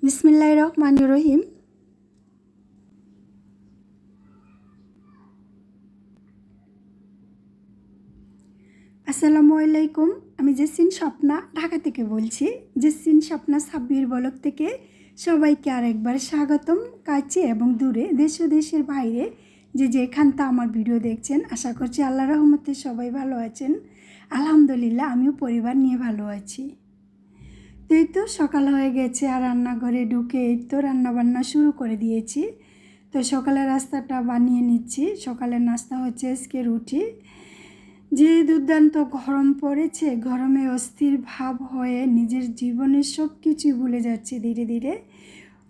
বিসমিল্লাহির রহমানির রহিম। আসসালামু আলাইকুম। আমি জেসিন স্বপ্না ঢাকা থেকে বলছি। জেসিন স্বপ্না সাব্বির ব্লগ থেকে সবাইকে আরেকবার স্বাগতম। কাছে এবং দূরে, দেশ ও দেশের বাইরে যে যেখানটা আমার ভিডিও দেখছেন, আশা করছি আল্লাহর রহমতে সবাই ভালো আছেন। আলহামদুলিল্লাহ, আমিও পরিবার নিয়ে ভালো আছি। তো এই তো সকাল হয়ে গেছে আর রান্নাঘরে ঢুকে এই তো রান্নাবান্না শুরু করে দিয়েছি। তো সকালের নাস্তাটা বানিয়ে নিচ্ছি। সকালের নাস্তা হচ্ছে আজকে রুটি। যে দুর্দান্ত গরম পড়েছে, গরমে অস্থির ভাব হয়ে নিজের জীবনের সব কিছুই ভুলে যাচ্ছে ধীরে ধীরে।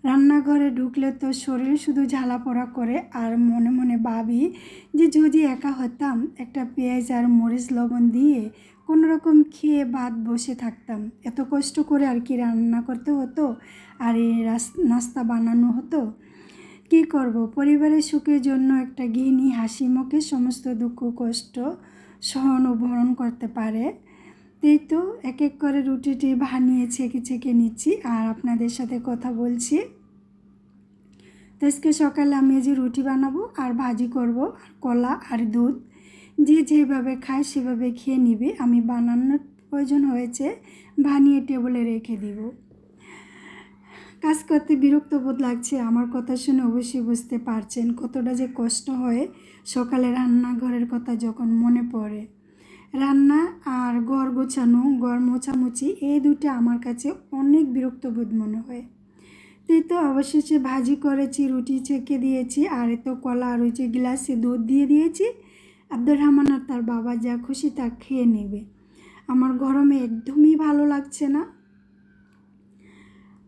রান্নাঘরে ঢুকলে তো শরীর শুধু ঝালাপোড়া করে আর মনে মনে ভাবি যে যদি একা হতাম, একটা পেঁয়াজ আর মরিচ লবণ দিয়ে কোনো রকম খেয়ে ভাত বসে থাকতাম। এত কষ্ট করে আর কি রান্না করতে হতো আর এই নাস্তা বানানো হতো। কী করব, পরিবারের সুখের জন্য একটা গৃহিণী হাসি মুখে সমস্ত দুঃখ কষ্ট সহন ও বরণ করতে পারে। এই তো এক এক করে রুটিটি বানিয়ে ছেঁকে ছেঁকে নিচ্ছি আর আপনাদের সাথে কথা বলছি। তো আজকে সকালে আমি যে রুটি বানাবো আর ভাজি করব, আর কলা আর দুধ যে যেভাবে খায় সেভাবে খেয়ে নিবে। আমি বানানোর প্রয়োজন হয়েছে, বানিয়ে টেবিলে রেখে দিব। কাজ করতে বিরক্ত বোধ লাগছে, আমার কথা শুনে অবশ্যই বুঝতে পারছেন কতটা যে কষ্ট হয় সকালে রান্নাঘরের কথা যখন মনে পড়ে। রান্না আর ঘর গোছানো, ঘর মোছামুছি, এই দুটো আমার কাছে অনেক বিরক্তবোধ মনে হয়। তো অবশেষে ভাজি করেছি, রুটি ছেঁকে দিয়েছি আর তো কলা আর ওই যে গ্লাসে দুধ দিয়ে দিয়েছি। আব্দুর রহমান আর তার বাবা যা খুশি তা খেয়ে নেবে। আমার গরমে একদমই ভালো লাগছে না।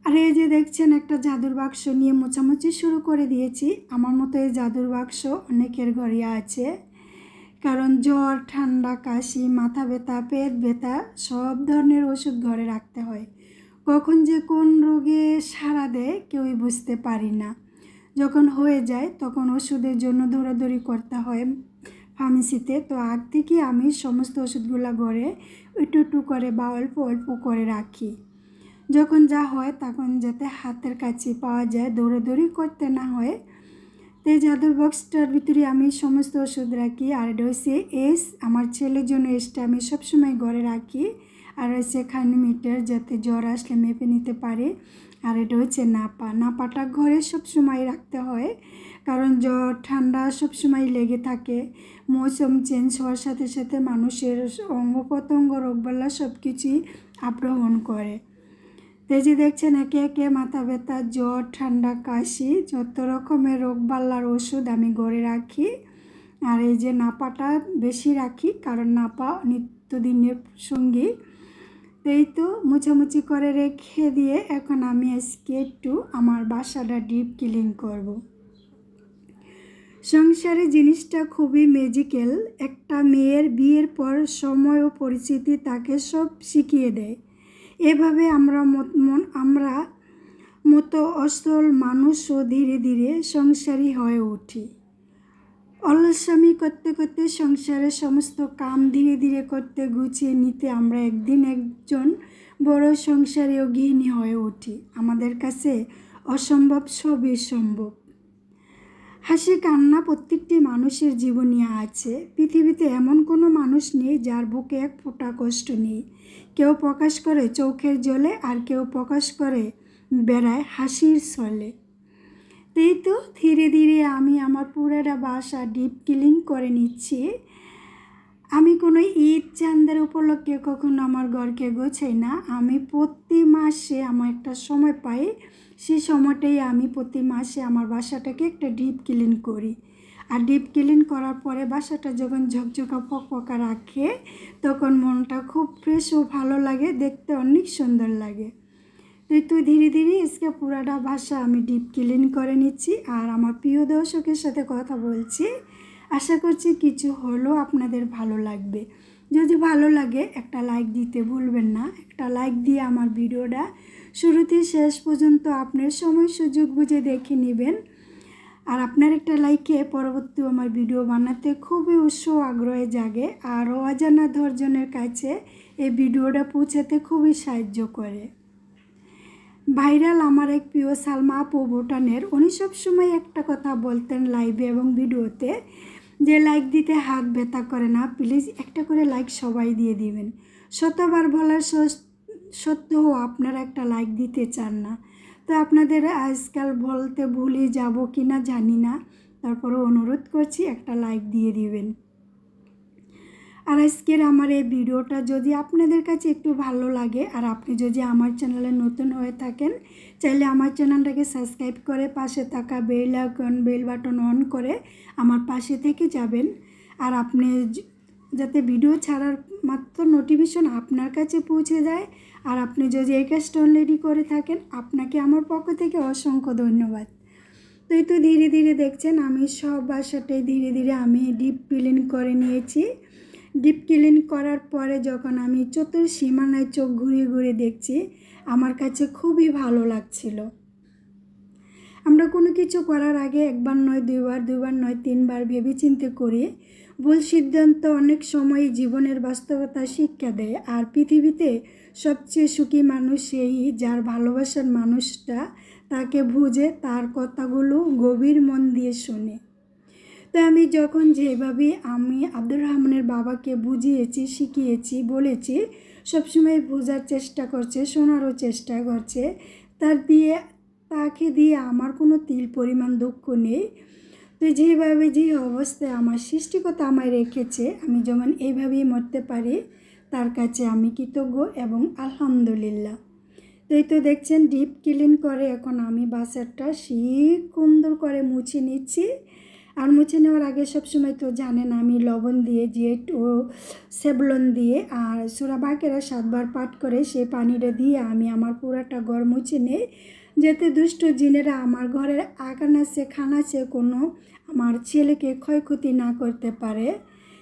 আর এই যে দেখছেন একটা জাদুর বাক্স নিয়ে মোছামুছি শুরু করে দিয়েছি। আমার মতো এই জাদুর বাক্স অনেকের ঘরে আছে, কারণ জ্বর, ঠান্ডা, কাশি, মাথা ব্যথা, পেট ব্যথা সব ধরনের ওষুধ ঘরে রাখতে হয়। কখন যে কোন রোগে সাড়া দেয় কেউই বুঝতে পারি না। যখন হয়ে যায় তখন ওষুধের জন্য দৌড়াদৌড়ি করতে হয় ফার্মেসিতে। তো আগ থেকে আমি সমস্ত ওষুধগুলো ঘরে একটু একটু করে বা অল্প অল্প করে রাখি। যখন যা হয় তখন যাতে হাতের কাছে পাওয়া যায়, দৌড়াদৌড়ি করতে না হয়। তো এই জাদুর বক্সটার ভিতরে আমি সমস্ত ওষুধ রাখি। আর এটা হচ্ছে এস, আমার ছেলের জন্য এসটা আমি সবসময় ঘরে রাখি। আর হচ্ছে খানিমিটার, যাতে জ্বর আসলে মেপে নিতে পারে। আর এটা হচ্ছে নাপাটা ঘরে সবসময় রাখতে হয়, কারণ জ্বর ঠান্ডা সবসময় লেগে থাকে। মৌসুম চেঞ্জ হওয়ার সাথে সাথে মানুষের অঙ্গ প্রত্যঙ্গ রোগবালা সব কিছুই আক্রমণ করে। তো যে দেখছেন একে একে মাথা ব্যথা, জ্বর, ঠান্ডা, কাশি যত রকমের রোগবাল্লার ওষুধ আমি ঘরে রাখি। আর এই যে নাপাটা বেশি রাখি, কারণ নাপা নিত্যদিনের সঙ্গী। এই তো মুছামুছি করে রেখে দিয়ে এখন আমি আজকে একটু আমার বাসাটা ডিপ ক্লিন করব। সংসারে জিনিসটা খুবই ম্যাজিক্যাল। একটা মেয়ের বিয়ের পর সময় ও পরিস্থিতি তাকে সব শিখিয়ে দেয়। এভাবে আমরা মতো অসল মানুষও ধীরে ধীরে সংসারী হয়ে উঠি। অলসামি করতে করতে সংসারের সমস্ত কাম ধীরে ধীরে করতে গুছিয়ে নিতে আমরা একদিন একজন বড় সংসারী ও গৃহিণী হয়ে উঠি। আমাদের কাছে অসম্ভব সবই সম্ভব। হাসি কান্না প্রত্যেকটি মানুষের জীবনে আছে। পৃথিবীতে এমন কোনো মানুষ নেই যার বুকে এক ফোঁটা কষ্ট নেই। কেউ প্রকাশ করে চোখের জলে আর কেউ প্রকাশ করে বেড়ায় হাসির ছলে। এই তো ধীরে ধীরে আমি আমার পুরাটা বাসা ডিপ ক্লিন করে নিচ্ছি। আমি কোনো ঈদ চাঁদের উপলক্ষে কখনো আমার ঘরকে গোছাই না। আমি প্রতি মাসে আমার একটা সময় পাই, সেই সময়টাই আমি প্রতি মাসে আমার বাসাটাকে একটা ডিপ ক্লিন করি। আর ডিপ ক্লিন করার পরে বাসাটা যখন ঝকঝকা ফকফকা রাখে তখন মনটা খুব ফ্রেশ ও ভালো লাগে, দেখতে অনেক সুন্দর লাগে। তো ধীরে ধীরে আজকে পুরাটা বাসা আমি ডিপ ক্লিন করে নিচ্ছি আর আমার প্রিয় দর্শকের সাথে কথা বলছি। আশা করছি কিছু হলেও আপনাদের ভালো লাগবে। যদি ভালো লাগে একটা লাইক দিতে ভুলবেন না। একটা লাইক দিয়ে আমার ভিডিওটা শুরুতে শেষ পর্যন্ত আপনার সময় সুযোগ বুঝে দেখে নেবেন। আর আপনার একটা লাইকে পরবর্তী আমার ভিডিও বানাতে খুবই উৎসাহ আগ্রহে জাগে আর অজানা ধৈর্যের কাছে এই ভিডিওটা পৌঁছাতে খুবই সাহায্য করে। ভাইরাল আমার এক প্রিয় সালমা আপু ভুটানের, উনি সবসময় একটা কথা বলতেন লাইভে এবং ভিডিওতে, যে লাইক দিতে হাত ব্যথা করে না, প্লিজ একটা করে লাইক সবাই দিয়ে দিবেন। শতবার বলার সত্ত্বেও আপনারা একটা লাইক দিতে চান না। তো আপনাদের আজকাল বলতে ভুলে যাব কি না জানি না, তারপরে অনুরোধ করছি একটা লাইক দিয়ে দিবেন। আর আজকের আমার এই ভিডিওটা যদি আপনাদের কাছে একটু ভালো লাগে, আর আপনি যদি আমার চ্যানেলে নতুন হয়ে থাকেন, চাইলে আমার চ্যানেলটাকে সাবস্ক্রাইব করে পাশে থাকা বেল বাটন অন করে আমার পাশে থেকে যাবেন। আর আপনি যাতে ভিডিও ছাড়ার মাত্র নোটিফিকেশন আপনার কাছে পৌঁছে যায়। আর আপনি যদি এই কাজটা অলরেডি করে থাকেন, আপনাকে আমার পক্ষ থেকে অসংখ্য ধন্যবাদ। তো এই তো ধীরে ধীরে দেখছেন আমি সব বাসাটাই ধীরে ধীরে আমি ডিপ ক্লিন করে নিয়েছি। ডিপ ক্লিন করার পরে যখন আমি চতুর্সীমানায় চোখ ঘুরিয়ে ঘুরিয়ে দেখছি, আমার কাছে খুবই ভালো লাগছিল। আমরা কোনো কিছু করার আগে একবার নয় দুইবার নয় তিনবার ভেবেচিন্তে করি। ভুল সিদ্ধান্ত অনেক সময় জীবনের বাস্তবতা শিক্ষা দেয়। আর পৃথিবীতে সবচেয়ে সুখী মানুষ সেই যার ভালোবাসার মানুষটা তাকে বুঝে, তার কথাগুলো গভীর মন দিয়ে শোনে। তো আমি যখন যেভাবে আমি আব্দুর রহমানের বাবাকে বুঝিয়েছি, শিখিয়েছি, বলেছি, সবসময় বোঝার চেষ্টা করছে, শোনারও চেষ্টা করছে, তাকে দিয়ে আমার কোনো তিল পরিমাণ দুঃখ নেই। তো যেভাবে যে অবস্থায় আমার সৃষ্টিকর্তা আমায় রেখেছে, আমি যেমন এইভাবেই মরতে পারি, তার কাছে আমি কৃতজ্ঞ এবং আলহামদুলিল্লাহ। তো এই তো দেখছেন ডিপ ক্লিন করে এখন আমি বাসারটা সুন্দর করে মুছে নিচ্ছি। আর মুছে নেওয়ার আগে সবসময় তো জানেন আমি লবণ দিয়ে জেট ও সেভলন দিয়ে আর সূরা বাকেরা 7 বার পাঠ করে সেই পানিটা দিয়ে আমি আমার পুরাটা ঘর মুছে নিই, যাতে দুষ্ট জিনেরা আমার ঘরের আগানাচে খানাচে কোনো আমার ছেলেকে ক্ষয়ক্ষতি না করতে পারে।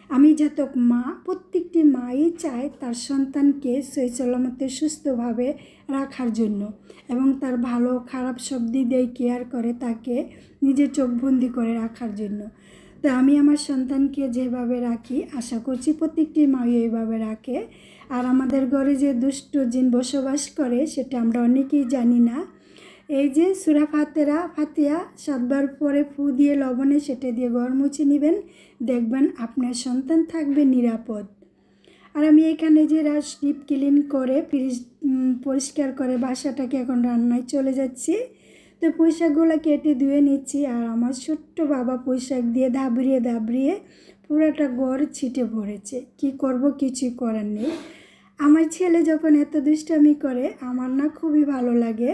আমি জাতক মা, প্রত্যেকটি মাই চায় তার সন্তানকে সৈচলমতে সুস্থভাবে রাখার জন্য এবং তার ভালো খারাপ সব দিক দিয়ে কেয়ার করে তাকে নিজের চোখবন্দি করে রাখার জন্য। তো আমি আমার সন্তানকে যেভাবে রাখি, আশা করছি প্রত্যেকটি মাই এইভাবে রাখে। আর আমাদের ঘরে যে দুষ্ট জিন বসবাস করে সেটা আমরা অনেকেই জানি না। এই যে সূরা ফাতিহা 7 বার পরে ফু দিয়ে লবণে সেটা দিয়ে ঘর মুছে নেবেন, দেখবেন আপনার সন্তান থাকবে নিরাপদ। আর আমি এখানে যে ডিপ ক্লিন করে পরিষ্কার করে বাসাটাকে এখন রান্নায় চলে যাচ্ছি। তো পুঁইশাকগুলো কেটে ধুয়ে নিচ্ছি। আর আমার ছোট্ট বাবা পুঁইশাক দিয়ে দাবড়িয়ে পুরোটা ঘর ছিটে পড়েছে। কি করব, কিছুই করার নেই। আমার ছেলে যখন এত দুষ্টামি করে আমার না খুবই ভালো লাগে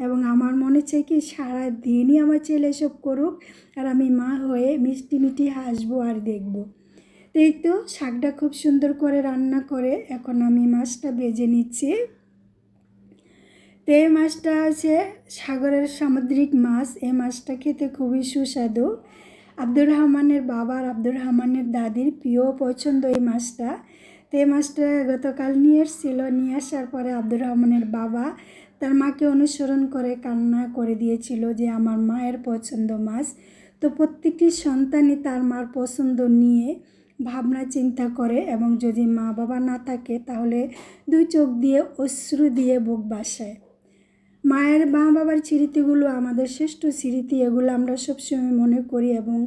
এবং আমার মনে চাই কি সারা দিনই আমার ছেলে এসব করুক আর আমি মা হয়ে মিষ্টি হাসবো আর দেখব। এই তো শাকটা খুব সুন্দর করে রান্না করে এখন আমি মাছটা ভেজে নিচ্ছি। তো এই মাছটা আছে সাগরের সামুদ্রিক মাছ। এই মাছটা খেতে খুবই সুস্বাদু। আব্দুর রহমানের বাবা আর আব্দুর রহমানের দাদির প্রিয় পছন্দ এই মাছটা। তো এই মাছটা গতকাল নিয়ে এসেছিল, নিয়ে আসার পরে আব্দুর রহমানের বাবা তার মাকে অনুসরণ করে কান্না করে দিয়েছিল যে আমার মায়ের পছন্দ মাছ। তো প্রত্যেকটি সন্তানই তার মার পছন্দ নিয়ে ভাবনা চিন্তা করে এবং যদি মা বাবা না থাকে তাহলে 2 চোখ দিয়ে অশ্রু দিয়ে বুক বাসায়। মায়ের মা বাবার স্মৃতিগুলো আমাদের শ্রেষ্ঠ স্মৃতি, এগুলো আমরা সবসময় মনে করি এবং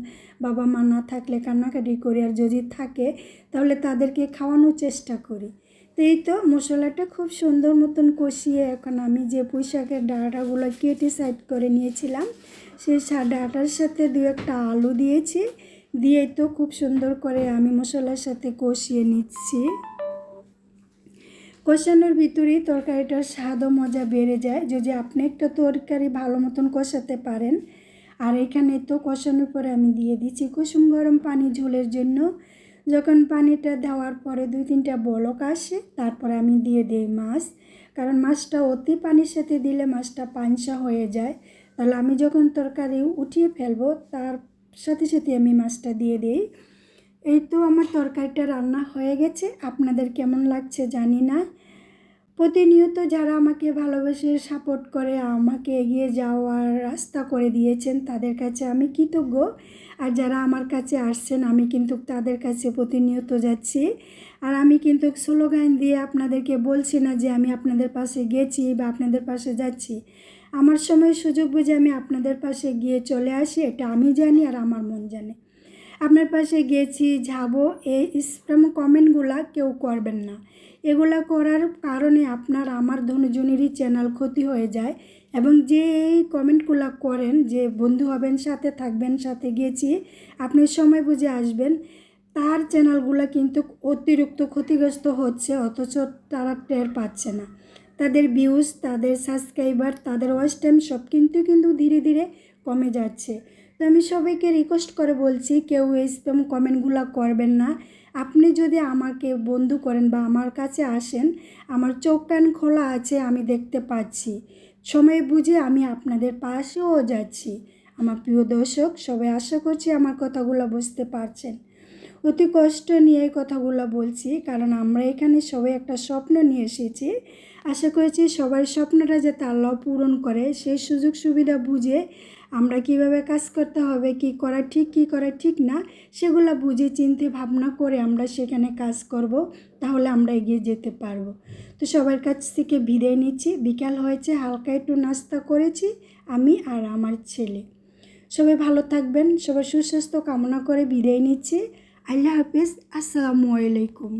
বাবা মা না থাকলে কান্নাকাটি করি, আর যদি থাকে তাহলে তাদেরকে খাওয়ানোর চেষ্টা করি। তো এই তো মশলাটা খুব সুন্দর মতন কষিয়ে এখন আমি যে পুঁইশাকের ডাঁটাগুলো কেটে সাইড করে নিয়েছিলাম সেই ডাঁটার সাথে 2-1টা আলু দিয়েছি, দিয়ে তো খুব সুন্দর করে আমি মশলার সাথে কষিয়ে নিচ্ছি। কষানোর ভিতরেই তরকারিটার স্বাদ ও মজা বেড়ে যায় যদি আপনি একটা তরকারি ভালো মতন কষাতে পারেন। আর এখানে তো কষানোর পরে আমি দিয়ে দিচ্ছি কুসুম গরম পানি ঝোলের জন্য। যখন পানিটা দেওয়ার পরে 2-3টা বলক আসে তারপরে আমি দিয়ে দিই মাছ, কারণ মাছটা অতি পানির সাথে দিলে মাছটা পানসা হয়ে যায়। তাহলে আমি যখন তরকারি উঠিয়ে ফেলবো তার সাথে সাথে আমি মাছটা দিয়ে দিই। এই তো আমার তরকারিটা রান্না হয়ে গেছে, আপনাদের কেমন লাগছে জানি না। প্রতিনিয়ত যারা আমাকে ভালোবেসে সাপোর্ট করে আমাকে এগিয়ে যাওয়ার রাস্তা করে দিয়েছেন তাদের কাছে আমি কৃতজ্ঞ। আর যারা আমার কাছে আসছেন আমি কিন্তু তাদের কাছে প্রতিনিয়ত যাচ্ছি। আর আমি কিন্তু স্লোগান দিয়ে আপনাদেরকে বলছি না যে আমি আপনাদের পাশে গেছি বা আপনাদের পাশে যাচ্ছি। আমার সময় সুযোগ বুঝে আমি আপনাদের পাশে গিয়ে চলে আসি, এটা আমি জানি আর আমার মন জানে। আপনার পাশে গেছি, যাবো, এই স্প্যাম কমেন্টগুলা কেউ করবেন না। এগুলা করার কারণে আপনার আমার দুজনেরই চ্যানেল ক্ষতি হয়ে যায়। এবং যে এই কমেন্টগুলো করেন যে বন্ধু হবেন, সাথে থাকবেন, সাথে গেছি, আপনি সময় বুঝে আসবেন, তার চ্যানেলগুলো কিন্তু অতিরিক্ত ক্ষতিগ্রস্ত হচ্ছে, অথচ তারা টের পাচ্ছে না। তাদের ভিউজ, তাদের সাবস্ক্রাইবার, তাদের ওয়াচ টাইম সব কিন্তু ধীরে ধীরে কমে যাচ্ছে। তো আমি সবাইকে রিকোয়েস্ট করে বলছি কেউ এই স্প্যাম কমেন্টগুলো করবেন না। আপনি যদি আমাকে বন্ধু করেন বা আমার কাছে আসেন, আমার চোখ কান খোলা আছে, আমি দেখতে পাচ্ছি, সময় বুঝে আমি আপনাদের পাশেও যাচ্ছি। আমার প্রিয় দর্শক সবাই, আশা করছি আমার কথাগুলো বুঝতে পারছেন। অতি কষ্ট নিয়ে এই কথাগুলো বলছি, কারণ আমরা এখানে সবাই একটা স্বপ্ন নিয়ে এসেছি। আশা করেছি সবার স্বপ্নটা যাতে আল্লাহ পূরণ করে, সেই সুযোগ সুবিধা বুঝে আমরা কিভাবে কাজ করতে হবে, কি করা ঠিক কি করা ঠিক না, সেগুলো বুঝে চিন্তে ভাবনা করে আমরা সেখানে কাজ করব, তাহলে আমরা এগিয়ে যেতে পারবো। তো সবার কাছ থেকে বিদায় নিচ্ছি। বিকাল হয়েছে, হালকা একটু নাস্তা করেছি আমি আর আমার ছেলে। সবাই ভালো থাকবেন, সবার সুস্বাস্থ্য কামনা করে বিদায় নিচ্ছি। আল্লাহ হাফিজ, আসসালামু আলাইকুম।